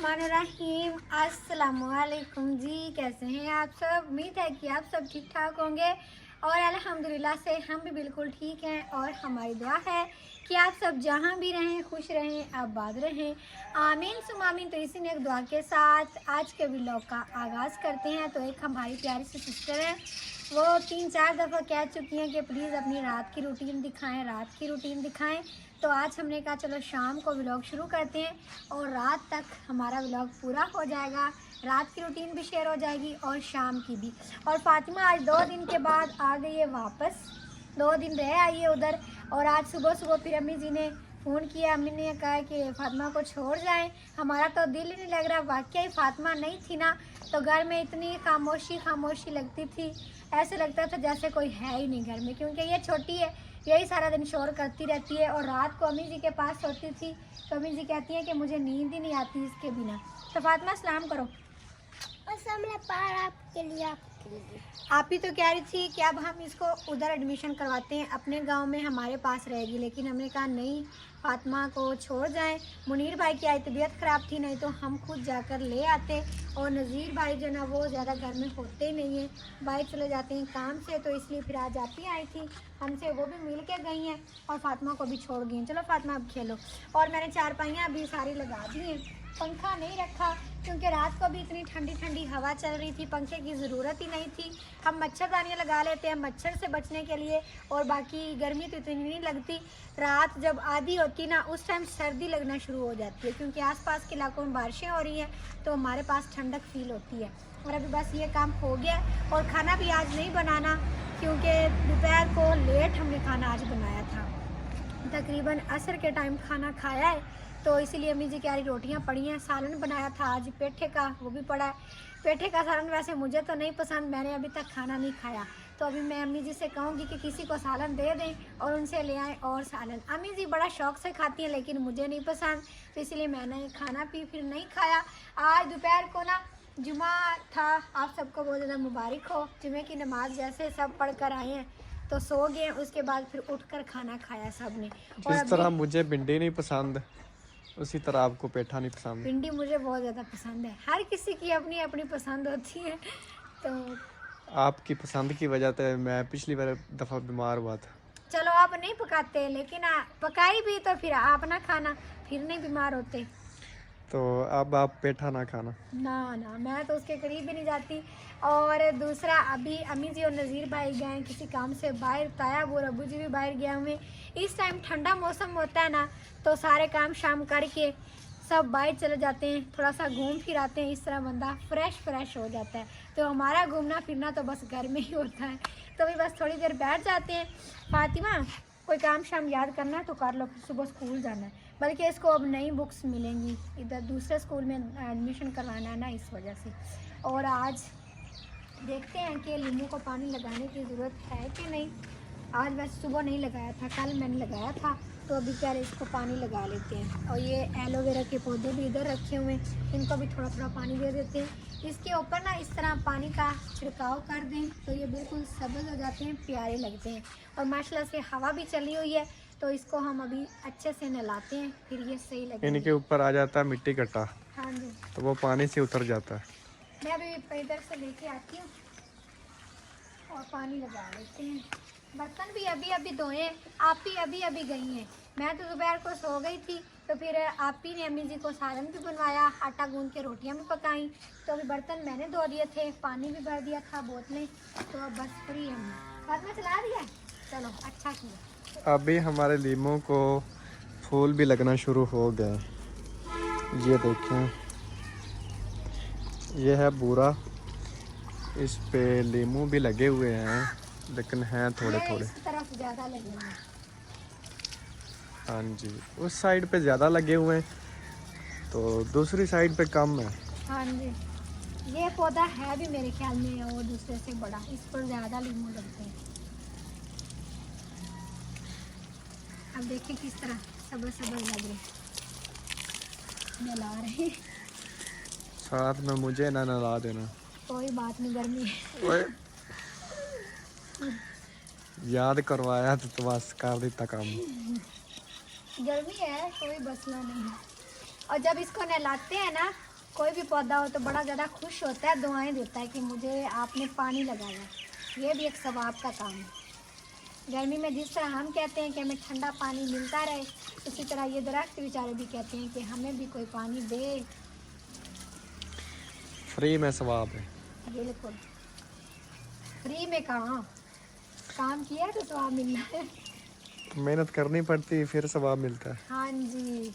बिस्मिल्लाहिर्रहमानिर्रहीम। अस्सलामुअलैकुम जी, कैसे हैं आप सब? उम्मीद है कि आप सब ठीक ठाक होंगे और अल्हम्दुलिल्लाह से हम भी बिल्कुल ठीक हैं। और हमारी दुआ है कि आप सब जहां भी रहें खुश रहें, आबाद रहें, आमीन सुम आमीन। तो इसी में एक दुआ के साथ आज के व्लॉग का आगाज़ करते हैं। तो एक हमारी प्यारी सी सिस्टर है, वो 3-4 दफ़ा कह चुकी हैं कि प्लीज़ अपनी रात की रूटीन दिखाएं, रात की रूटीन दिखाएं। तो आज हमने कहा चलो शाम को व्लॉग शुरू करते हैं और रात तक हमारा व्लॉग पूरा हो जाएगा। रात की रूटीन भी शेयर हो जाएगी और शाम की भी। और फातिमा आज 2 दिन के बाद आ गई है वापस, 2 दिन रह आई है उधर। और आज सुबह सुबह फिर अम्मी जी ने फ़ोन किया, अम्मी ने कहा कि फातिमा को छोड़ जाएं। हमारा तो दिल ही नहीं लग रहा, वाकई फातिमा नहीं थी ना तो घर में इतनी खामोशी खामोशी लगती थी, ऐसे लगता था जैसे कोई है ही नहीं घर में। क्योंकि ये छोटी है, यही सारा दिन शोर करती रहती है और रात को अम्मी जी के पास सोती थी तो अम्मी जी कहती हैं कि मुझे नींद ही नहीं आती इसके बिना। तो फातिमा सलाम करो। आपके लिए आप ही तो कह रही थी कि अब हम इसको उधर एडमिशन करवाते हैं, अपने गांव में हमारे पास रहेगी, लेकिन हमने कहा नहीं, फातिमा को छोड़ जाएं। मुनीर भाई की आज तबीयत ख़राब थी, नहीं तो हम खुद जाकर ले आते। और नज़ीर भाई जो ना वो ज़्यादा घर में होते ही नहीं हैं, बाहर चले जाते हैं काम से, तो इसलिए फिर आज आप ही आई थी हमसे, वो भी मिल के गई हैं और फातिमा को भी छोड़ गई हैं। चलो फातिमा अब खेलो। और मैंने चारपाइयाँ अभी सारी लगा दी हैं, पंखा नहीं रखा क्योंकि रात को भी इतनी ठंडी ठंडी हवा चल रही थी, पंखे की ज़रूरत ही नहीं थी। हम मच्छरदानियाँ लगा लेते हैं मच्छर से बचने के लिए, और बाकी गर्मी तो इतनी नहीं लगती। रात जब आधी होती ना उस टाइम सर्दी लगना शुरू हो जाती है, क्योंकि आसपास के इलाकों में बारिशें हो रही हैं तो हमारे पास ठंडक फील होती है। और अभी बस ये काम हो गया और खाना भी आज नहीं बनाना, क्योंकि दोपहर को लेट हमने खाना आज बनाया था, तकरीबन असर के टाइम खाना खाया है। तो इसीलिए अम्मी जी कह रही रोटियां पड़ी हैं, सालन बनाया था आज पेठे का, वो भी पड़ा है। पेठे का सालन वैसे मुझे तो नहीं पसंद, मैंने अभी तक खाना नहीं खाया, तो अभी मैं अम्मी जी से कहूँगी कि किसी को सालन दे दें और उनसे ले आएँ और सालन। अम्मी जी बड़ा शौक़ से खाती हैं लेकिन मुझे नहीं पसंद, तो इसलिए मैंने खाना पी फिर नहीं खाया। आज दोपहर को ना जुमा था, आप सबको बहुत ज़्यादा मुबारक हो। जुमे की नमाज़ जैसे सब पढ़ कर आए हैं तो सो गए, उसके बाद फिर उठकर खाना खाया सब ने। और जिस तरह मुझे भिंडी नहीं पसंद उसी तरह आपको पेठा नहीं पसंद। भिंडी मुझे बहुत ज़्यादा पसंद है, हर किसी की अपनी अपनी पसंद होती है। तो आपकी पसंद की वजह से मैं पिछली बार दफ़ा बीमार हुआ था। चलो आप नहीं पकाते, लेकिन पकाई भी तो फिर आप ना खाना, फिर नहीं बीमार होते। तो अब आप पेठा ना खाना। ना ना, मैं तो उसके करीब भी नहीं जाती। और दूसरा, अभी अम्मी जी और नज़ीर भाई गए किसी काम से बाहर, तायाब और अबू जी भी बाहर गए हुए। इस टाइम ठंडा मौसम होता है ना तो सारे काम शाम करके सब बाहर चले जाते हैं, थोड़ा सा घूम फिर आते हैं, इस तरह बंदा फ्रेश हो जाता है। तो हमारा घूमना फिरना तो बस घर में ही होता है, तो भी बस थोड़ी देर बैठ जाते हैं। फातिमा कोई काम शाम याद करना है तो कर लो, फिर सुबह स्कूल जाना है। बल्कि इसको अब नई बुक्स मिलेंगी, इधर दूसरे स्कूल में एडमिशन करवाना है ना, इस वजह से। और आज देखते हैं कि लीमू को पानी लगाने की ज़रूरत है कि नहीं। आज वैसे सुबह नहीं लगाया था, कल मैंने लगाया था, तो अभी कह रहे इसको पानी लगा लेते हैं। और ये एलोवेरा के पौधे भी इधर रखे हुए हैं, इनको भी थोड़ा थोड़ा पानी दे देते हैं। इसके ऊपर ना इस तरह पानी का छिड़काव कर दें तो ये बिल्कुल सब्ज़ हो जाते हैं, प्यारे लगते हैं। और माशाल्लाह से हवा भी चली हुई है, तो इसको हम अभी अच्छे से नहलाते हैं, फिर ये सही लगेगा। इनके ऊपर आ जाता है मिट्टी कट्टा, हाँ जी, तो वो पानी से उतर जाता है। मैं अभी इधर से लेके आती हूँ और पानी लगा लेते हैं। बर्तन भी अभी अभी धोए, आप ही अभी अभी गई हैं। मैं तो दोपहर को सो गई थी, तो फिर आप ही ने अम्मी जी को सालन भी बनवाया, आटा गूंद के रोटियां भी पकाई। तो अभी बर्तन मैंने धो दिए थे, पानी भी भर दिया था बोतलें, तो अब बस फ्री है। घर में चला दिया, चलो अच्छा किया। अभी हमारे लीमों को फूल भी लगना शुरू हो गए। ये देखें, ये है बूरा, इस पे लीमू भी लगे हुए हैं लेकिन हैं थोड़े थोड़े। इस तरफ ज़्यादा लगे हुए हैं। हाँ जी, उस साइड पे ज़्यादा लगे हुए हैं तो दूसरी साइड पे कम है। हाँ जी, ये पौधा है भी मेरे ख्याल में और दूसरे से बड़ा, इस पर ज़्यादा लीमू लगते हैं। अब देखिए किस तरह सब्र लग रहे, नला रहे। साथ में मुझे ना नला देना। कोई बात नहीं, गर्मी है। ओए, याद करवाया तो बस कर देता काम। गर्मी है, कोई मसला नहीं है। और जब इसको नहलाते हैं ना कोई भी पौधा हो तो बड़ा ज़्यादा खुश होता है, दुआएं देता है कि मुझे आपने पानी लगाया। ये भी एक सवाब का काम है। गर्मी में जिस तरह हम कहते हैं कि हमें ठंडा पानी मिलता रहे, उसी तरह ये दरख्त बेचारे भी कहते हैं कि हमें भी कोई पानी दे। फ्री में सवाब है। बिल्कुल फ्री में कहाँ, काम किया तो सवाब मिलना है। मेहनत करनी पड़ती है फिर सवाब मिलता है। हाँ जी।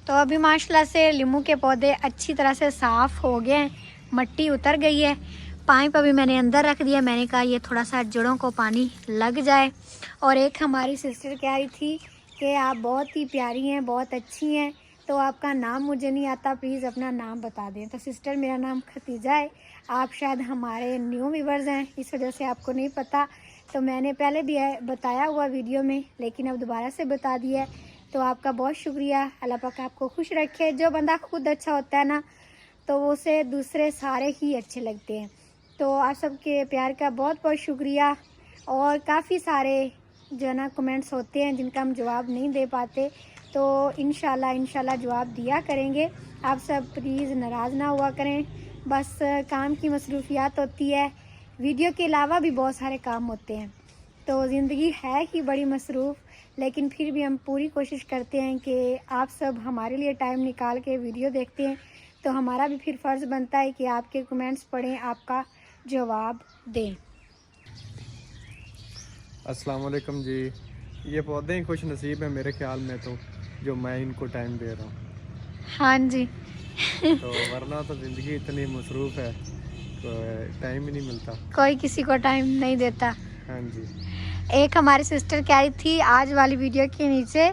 तो अभी माशाल्लाह से लीमू के पौधे अच्छी तरह से साफ़ हो गए हैं, मिट्टी उतर गई है। पाइप अभी मैंने अंदर रख दिया, मैंने कहा ये थोड़ा सा जड़ों को पानी लग जाए। और एक हमारी सिस्टर कह रही थी कि आप बहुत ही प्यारी हैं, बहुत अच्छी हैं, तो आपका नाम मुझे नहीं आता, प्लीज़ अपना नाम बता दें। तो सिस्टर मेरा नाम खतीजा है, आप शायद हमारे न्यू व्यूअर्स हैं, इस वजह से आपको नहीं पता। तो मैंने पहले भी बताया हुआ वीडियो में, लेकिन अब दोबारा से बता दिया है। तो आपका बहुत शुक्रिया, अल्लाह पाक आपको खुश रखे। जो बंदा खुद अच्छा होता है ना, तो उसे दूसरे सारे ही अच्छे लगते हैं। तो आप सबके प्यार का बहुत बहुत शुक्रिया। और काफ़ी सारे जो है ना कमेंट्स होते हैं जिनका हम जवाब नहीं दे पाते, तो इंशाल्लाह जवाब दिया करेंगे। आप सब प्लीज़ नाराज़ ना हुआ करें, बस काम की मसरूफियात होती है, वीडियो के अलावा भी बहुत सारे काम होते हैं। तो ज़िंदगी है ही बड़ी मसरूफ़, लेकिन फिर भी हम पूरी कोशिश करते हैं कि आप सब हमारे लिए टाइम निकाल के वीडियो देखते हैं, तो हमारा भी फिर फ़र्ज़ बनता है कि आपके कमेंट्स पढ़ें, आपका जवाब दें। अस्सलाम वालेकुम जी। ये पौधे ही खुश नसीब है मेरे ख्याल में, तो जो मैं इनको टाइम दे रहा हूँ। हाँ जी। तो वरना तो ज़िंदगी इतनी मसरूफ़ है, तो टाइम ही नहीं मिलता। कोई किसी को टाइम नहीं देता। हाँ जी। एक हमारी सिस्टर कह रही थी आज वाली वीडियो के नीचे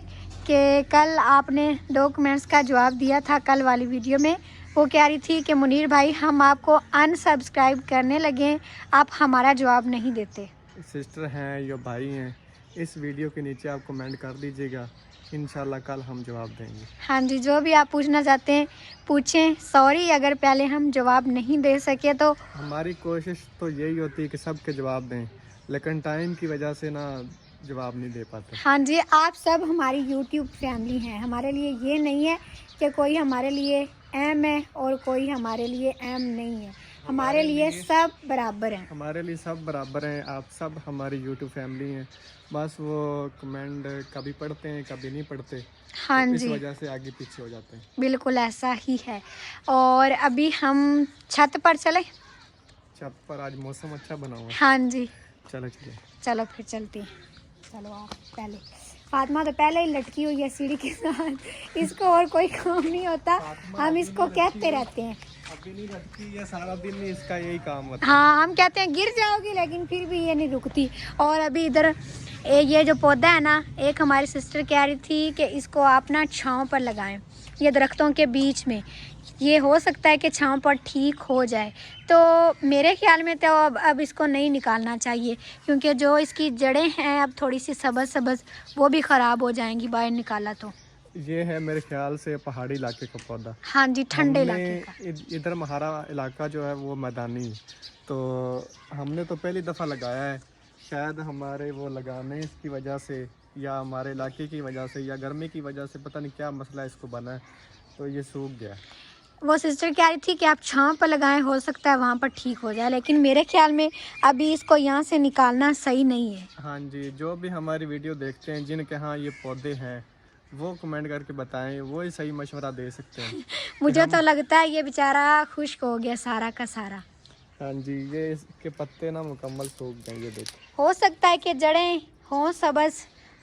कि कल आपने 2 कमेंट्स का जवाब दिया था, कल वाली वीडियो में। वो कह रही थी कि मुनीर भाई हम आपको अनसब्सक्राइब करने लगे, आप हमारा जवाब नहीं देते। सिस्टर हैं या भाई हैं, इस वीडियो के नीचे आप कमेंट कर दीजिएगा, इंशाल्लाह कल हम जवाब देंगे। हाँ जी, जो भी आप पूछना चाहते हैं पूछें। सॉरी अगर पहले हम जवाब नहीं दे सके तो। हमारी कोशिश तो यही होती है कि सबके जवाब दें, लेकिन टाइम की वजह से ना जवाब नहीं दे पाते। हाँ जी, आप सब हमारी यूट्यूब फैमिली हैं, हमारे लिए ये नहीं है कि कोई हमारे लिए अहम है और कोई हमारे लिए अहम नहीं है, हमारे लिए सब बराबर हैं। हमारे लिए सब बराबर हैं, आप सब हमारी यूट्यूब फैमिली हैं। बस वो कमेंट कभी पढ़ते हैं कभी नहीं पढ़ते, हाँ तो इस जी, वजह से आगे पीछे हो जाते हैं। बिल्कुल ऐसा ही है। और अभी हम छत पर चले। छत पर आज मौसम अच्छा बना हुआ है। हाँ जी, चलो चलो। चलो फिर चलते हैं। चलो आप पहले। फातिमा तो पहले ही लटकी हुई है सीढ़ी के साथ, इसको और कोई काम नहीं होता, हम इसको कहते रहते हैं। अभी नहीं रखती, ये सारा दिन ही इसका यही काम होता है। हाँ, हम कहते हैं गिर जाओगी, लेकिन फिर भी ये नहीं रुकती। और अभी इधर ये जो पौधा है ना, एक हमारी सिस्टर कह रही थी कि इसको आप ना छाँव पर लगाएं, ये दरख्तों के बीच में, ये हो सकता है कि छाँव पर ठीक हो जाए। तो मेरे ख्याल में तो अब इसको नहीं निकालना चाहिए, क्योंकि जो इसकी जड़ें हैं अब थोड़ी सी सब्ज़ वो भी ख़राब हो जाएंगी बाहर निकाला तो। ये है मेरे ख्याल से पहाड़ी इलाके का पौधा। हाँ जी, ठंडे इलाके का। इधर हमारा इलाका जो है वो मैदानी है, तो हमने तो पहली दफ़ा लगाया है। शायद हमारे वो लगाने इसकी वजह से या हमारे इलाके की वजह से या गर्मी की वजह से, पता नहीं क्या मसला इसको बना है, तो ये सूख गया। वो सिस्टर कह रही थी कि आप छाँव पर लगाएं, हो सकता है वहाँ पर ठीक हो जाए, लेकिन मेरे ख्याल में अभी इसको यहाँ से निकालना सही नहीं है। हाँ जी, जो भी हमारी वीडियो देखते हैं जिनके यहाँ ये पौधे हैं, वो कमेंट करके बताएं, वो ही सही मशवरा दे सकते हैं। मुझे तो लगता है ये बेचारा खुश्क हो गया सारा का सारा। हाँ जी, ये इसके पत्ते ना मुकम्मल सूख गए, ये देखो। हो सकता है कि जड़ें हों सब्ज़,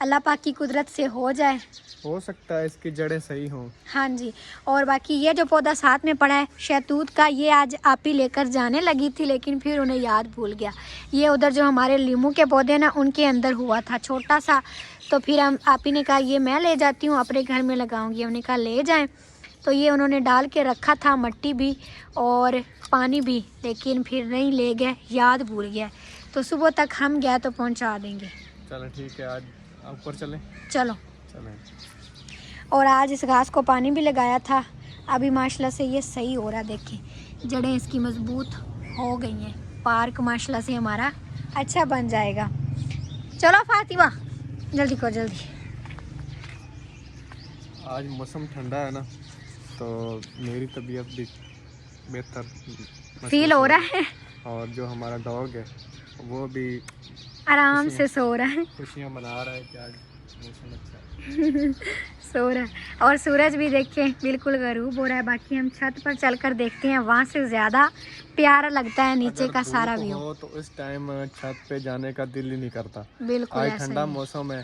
अल्लाह पाक की कुदरत से हो जाए। हो सकता है इसकी जड़ें सही हों। हाँ जी। और बाकी ये जो पौधा साथ में पड़ा है शहतूत का, ये आज आप ही लेकर जाने लगी थी, लेकिन फिर उन्हें याद भूल गया। ये उधर जो हमारे लीमू के पौधे ना, उनके अंदर हुआ था छोटा सा, तो फिर हम आप ही ने कहा ये मैं ले जाती हूँ, अपने घर में लगाऊंगी। हमने कहा ले जाएं, तो ये उन्होंने डाल के रखा था, मिट्टी भी और पानी भी, लेकिन फिर नहीं ले गए, याद भूल गया। तो सुबह तक हम गए तो पहुँचा देंगे। चलो ठीक है, आज ऊपर चलें। चलो। चलें। और आज इस घास को पानी भी लगाया था, अभी माशाल्लाह से ये सही हो रहा है। देखें जड़ें इसकी मजबूत हो गई हैं, पार्क माशाल्लाह से हमारा अच्छा बन जाएगा। चलो फातिमा जल्दी करो जल्दी। आज मौसम ठंडा है ना, तो मेरी तबीयत भी बेहतर फील हो रहा है, और जो हमारा डॉग है वो भी आराम से सो रहा है। खुशियाँ मना रहा है कि आज मौसम अच्छा है। सो रहा है। और सूरज भी देखिए बिल्कुल गरूब हो रहा है। बाकी हम छत पर चलकर देखते हैं, वहाँ से ज़्यादा प्यारा लगता है नीचे अगर का सारा धूप व्यू। हो तो इस टाइम छत पे जाने का दिल ही नहीं करता। बिल्कुल आज ऐसा ठंडा ही है। मौसम है,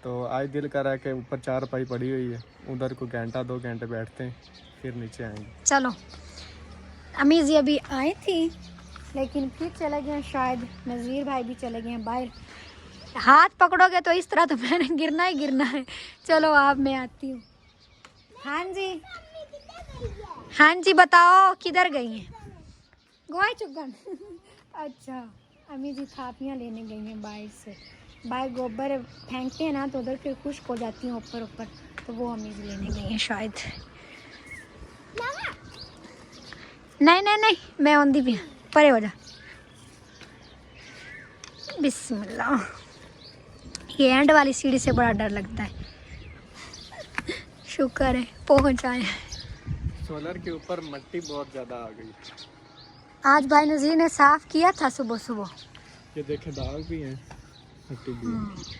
तो आज दिल कर रहा है कि ऊपर चारपाई पड़ी हुई है, उधर को घंटा 2 घंटे बैठते हैं, फिर नीचे आएंगे। चलो, अम्मी जी अभी आई थी लेकिन फिर चले गए, शायद नज़ीर भाई भी चले गए हैं बाहर। हाथ पकड़ोगे तो इस तरह तो मैंने गिरना ही गिरना है। चलो आप, मैं आती हूँ। हाँ जी, हाँ जी, बताओ किधर गई हैं? गोवा चुगन। अच्छा, अम्मी जी थापियाँ लेने गई हैं बाहर से। बाहर गोबर फेंकते हैं ना तो उधर फिर खुश्क हो जाती हैं ऊपर ऊपर, तो वो अम्मी जी लेने गई हैं शायद। नहीं नहीं नहीं, मैं आंधी भी परे हो जा। बिस्मिल्लाह। ये एंड वाली सीढ़ी से बड़ा डर लगता है। शुक्र है पहुंच आए। सोलर के ऊपर मिट्टी बहुत ज़्यादा आ गई। आज भाई नज़ीर ने साफ किया था सुबह सुबह। ये देखे दाग भी हैं, मिट्टी भी है।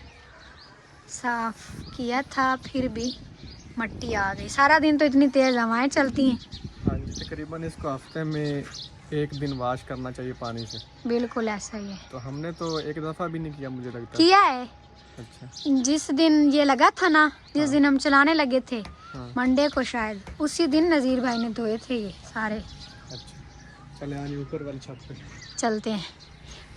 साफ किया था फिर भी मिट्टी आ गई। सारा दिन तो इतनी तेज़ हवाएं चलती हैं। हाँ जी, तकरीबन इसको हफ्ते में 1 दिन वाश करना चाहिए पानी से। बिल्कुल ऐसा ही है। तो हमने तो एक दफ़ा भी नहीं किया, मुझे लगता है। किया है। अच्छा। जिस दिन ये लगा था ना, जिस दिन हम चलाने लगे थे, हाँ। मंडे को शायद, उसी दिन नज़ीर भाई ने धोए थे ये सारे। अच्छा, चले आज ऊपर वाली छत पे चलते हैं।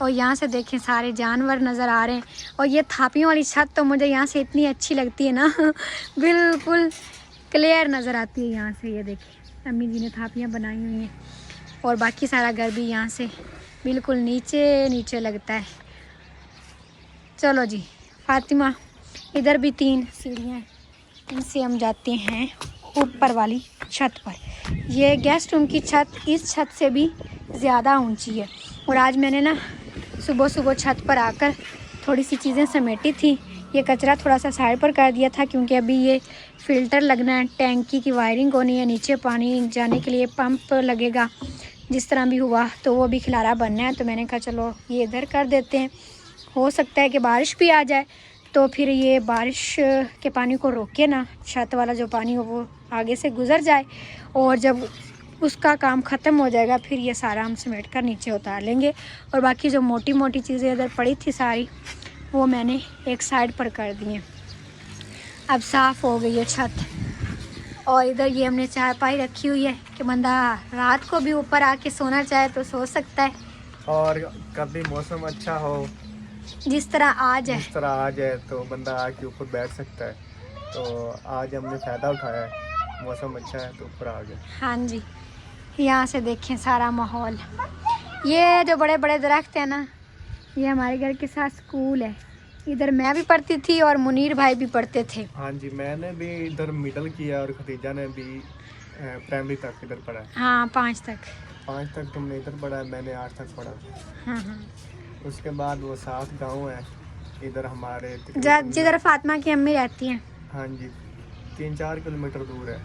और यहाँ से देखें सारे जानवर नज़र आ रहे हैं। और ये थापियों वाली छत तो मुझे यहाँ से इतनी अच्छी लगती है ना। बिल्कुल क्लियर नज़र आती है यहाँ से। ये देखें अम्मी जी ने थापियाँ बनाई हुई हैं, और बाकी सारा घर भी यहाँ से बिल्कुल नीचे नीचे लगता है। चलो जी फातिमा, इधर भी 3 सीढ़ियाँ हैं, इनसे हम जाते हैं ऊपर वाली छत पर। ये गेस्ट रूम की छत इस छत से भी ज़्यादा ऊंची है। और आज मैंने ना सुबह सुबह छत पर आकर थोड़ी सी चीज़ें समेटी थी। ये कचरा थोड़ा सा साइड पर कर दिया था, क्योंकि अभी ये फ़िल्टर लगना है, टैंकी की वायरिंग होनी है, नीचे पानी जाने के लिए पंप लगेगा। जिस तरह भी हुआ तो वो भी खिलारा बनना है, तो मैंने कहा चलो ये इधर कर देते हैं। हो सकता है कि बारिश भी आ जाए, तो फिर ये बारिश के पानी को रोके ना, छत वाला जो पानी हो वो आगे से गुज़र जाए, और जब उसका काम ख़त्म हो जाएगा फिर ये सारा हम समेट कर नीचे उतार लेंगे। और बाकी जो मोटी मोटी चीज़ें इधर पड़ी थी सारी, वो मैंने एक साइड पर कर दी हैं। अब साफ़ हो गई है छत। और इधर ये हमने चारपाई रखी हुई है कि बंदा रात को भी ऊपर आके सोना चाहे तो सो सकता है। और कभी मौसम अच्छा हो, जिस तरह आज है, जिस तरह आज है, तो बंदा आके ऊपर बैठ सकता है। तो आज हमने फ़ायदा उठाया है, मौसम अच्छा है तो ऊपर आ गए। हाँ जी, यहाँ से देखें सारा माहौल। ये जो बड़े बड़े दरख्त हैं ना, ये हमारे घर के साथ स्कूल है। इधर मैं भी पढ़ती थी और मुनीर भाई भी पढ़ते थे। हाँ जी, मैंने भी इधर मिडल किया और खदीजा ने भी प्राइमरी तक इधर पढ़ा है। हाँ 5 तक। 5 तक तुमने इधर पढ़ा है, मैंने 8 तक पढ़ा। हाँ हाँ। उसके बाद वो 7 गांव है इधर हमारे, जिधर फातिमा की अम्मी रहती हैं। हाँ जी, 3-4 किलोमीटर दूर है।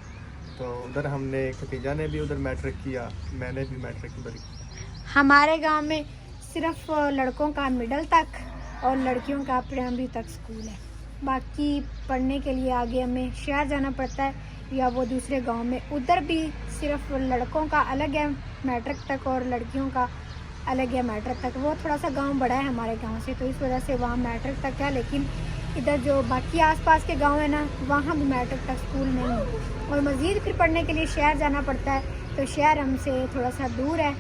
तो उधर हमने, खदीजा ने भी उधर मैट्रिक किया, मैंने भी मैट्रिक उधर किया। हमारे गांव में सिर्फ लड़कों का मिडल तक और लड़कियों का प्राइमरी तक स्कूल है। बाकी पढ़ने के लिए आगे हमें शहर जाना पड़ता है या वो दूसरे गांव में। उधर भी सिर्फ लड़कों का अलग है मैट्रिक तक और लड़कियों का अलग है मैट्रिक तक। वो थोड़ा सा गांव बड़ा है हमारे गांव से, तो इस वजह से वहाँ मैट्रिक तक है। लेकिन इधर जो बाकी आसपास के गांव है ना, वहाँ भी मैट्रिक तक स्कूल नहीं है। और मज़ीद फिर पढ़ने के लिए शहर जाना पड़ता है, तो शहर हमसे थोड़ा सा दूर है,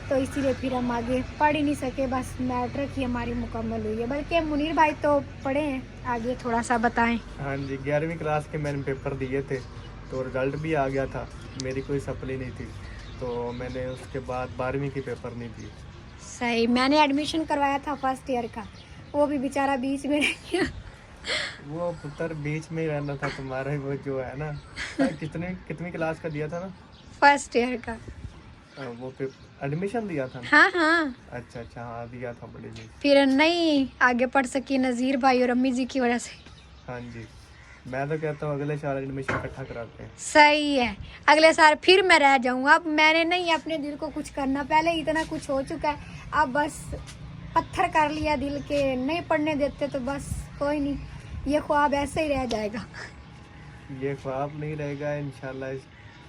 तो इसीलिए फिर हम आगे पढ़ ही नहीं सके। बस मैट्रिक ही हमारी मुकम्मल हुई है। बल्कि मुनीर भाई तो पढ़े हैं, आगे थोड़ा सा बताएं। हाँ जी, 11वीं क्लास के मैंने पेपर दिए थे, तो रिज़ल्ट भी आ गया था। मेरी कोई सप्ली नहीं थी, तो मैंने उसके बाद 12वीं की पेपर नहीं दिए। सही, मैंने एडमिशन करवाया था फर्स्ट ईयर का, वो भी बेचारा बीच में रह गया। वो पुत्र बीच में ही रहना था तुम्हारा, वो जो है ना। कितनी क्लास का दिया था ना? फर्स्ट ईयर का। वो एडमिशन दिया था ना? हाँ हाँ। अच्छा अच्छा, हाँ दिया था बड़े जी। फिर नहीं आगे पढ़ सकी नज़ीर भाई और अम्मी जी की वजह से। हाँ जी, मैं तो कहता हूँ अगले साल एडमिशन इकट्ठा कराते हैं। सही है, अगले साल फिर मैं रह जाऊंगा। अब मैंने नहीं अपने दिल को कुछ करना, पहले इतना कुछ हो चुका है, अब बस पत्थर कर लिया दिल के, नहीं पढ़ने देते तो बस कोई नहीं, ये ख्वाब ऐसे ही रह जाएगा। ये ख्वाब नहीं रहेगा, इंशाल्लाह इस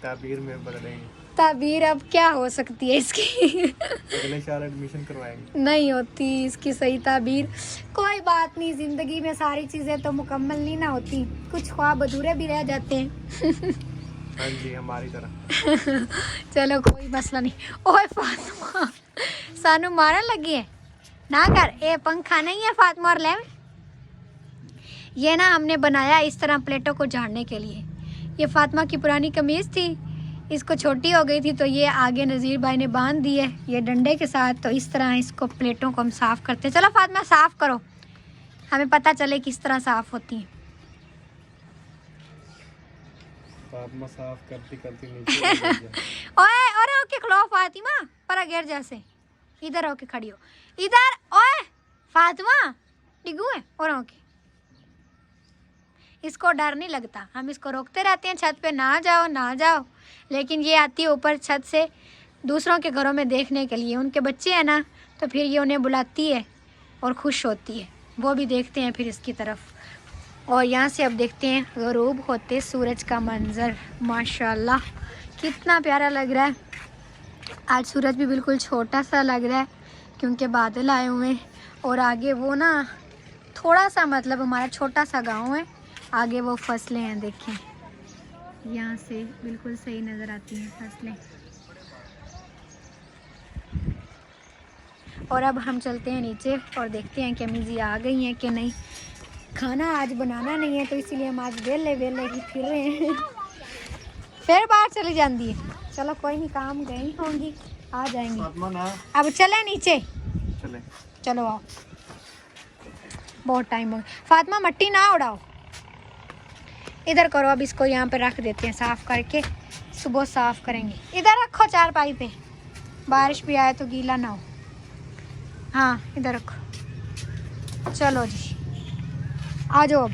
ताबीर में बदलेंगे। ताबीर अब क्या हो सकती है इसकी अगले साल एडमिशन करवाएंगे। नहीं होती इसकी सही ताबीर। कोई बात नहीं, जिंदगी में सारी चीजें तो मुकम्मल नहीं ना होती, कुछ ख्वाब अधूरे भी रह जाते हैं हाँ जी, हमारी तरह। चलो कोई मसला नहीं। ओए फातिमा, सानू मारन लगी है ना कर, ए पंखा नहीं है फातिमा और लेव। ये ना हमने बनाया इस तरह प्लेटों को झाड़ने के लिए। ये फातिमा की पुरानी कमीज थी, इसको छोटी हो गई थी तो ये आगे नज़ीर भाई ने बांध दी है ये डंडे के साथ। तो इस तरह इसको प्लेटों को हम साफ़ करते हैं। चलो फातिमा साफ़ करो, हमें पता चले किस तरह साफ़ होती है। फातिमा साफ करती करती नीचे ओए और ओके खलो फातिमा, पर गिर जैसे, इधर होके खड़ी हो, इधर। ओए फातिमा डिगू है और ओके, इसको डर नहीं लगता, हम इसको रोकते रहते हैं छत पे ना जाओ ना जाओ, लेकिन ये आती है ऊपर छत से दूसरों के घरों में देखने के लिए। उनके बच्चे हैं ना, तो फिर ये उन्हें बुलाती है और खुश होती है, वो भी देखते हैं फिर इसकी तरफ। और यहाँ से अब देखते हैं ग़रूब होते सूरज का मंज़र। माशाल्लाह कितना प्यारा लग रहा है। आज सूरज भी बिल्कुल छोटा सा लग रहा है क्योंकि बादल आए हुए हैं, और आगे वो ना थोड़ा सा, मतलब हमारा छोटा सा गांव है, आगे वो फसलें हैं। देखें यहाँ से बिल्कुल सही नज़र आती हैं फसलें। और अब हम चलते हैं नीचे और देखते हैं कि अम्मी जी आ गई हैं कि नहीं। खाना आज बनाना नहीं है तो इसीलिए हम आज वेले वेले ही फिर रहे हैं फिर बाहर चली जाती है। चलो कोई नहीं, काम गई होंगी, आ जाएंगी। फातिमा ना, अब चले नीचे, चले चलो आओ, बहुत टाइम हो गया। फातिमा मट्टी ना उड़ाओ, इधर करो। अब इसको यहाँ पे रख देते हैं साफ़ करके, सुबह साफ़ करेंगे। इधर रखो चारपाई पे, बारिश भी आए तो गीला ना हो। हाँ इधर रखो। चलो जी आ जाओ अब।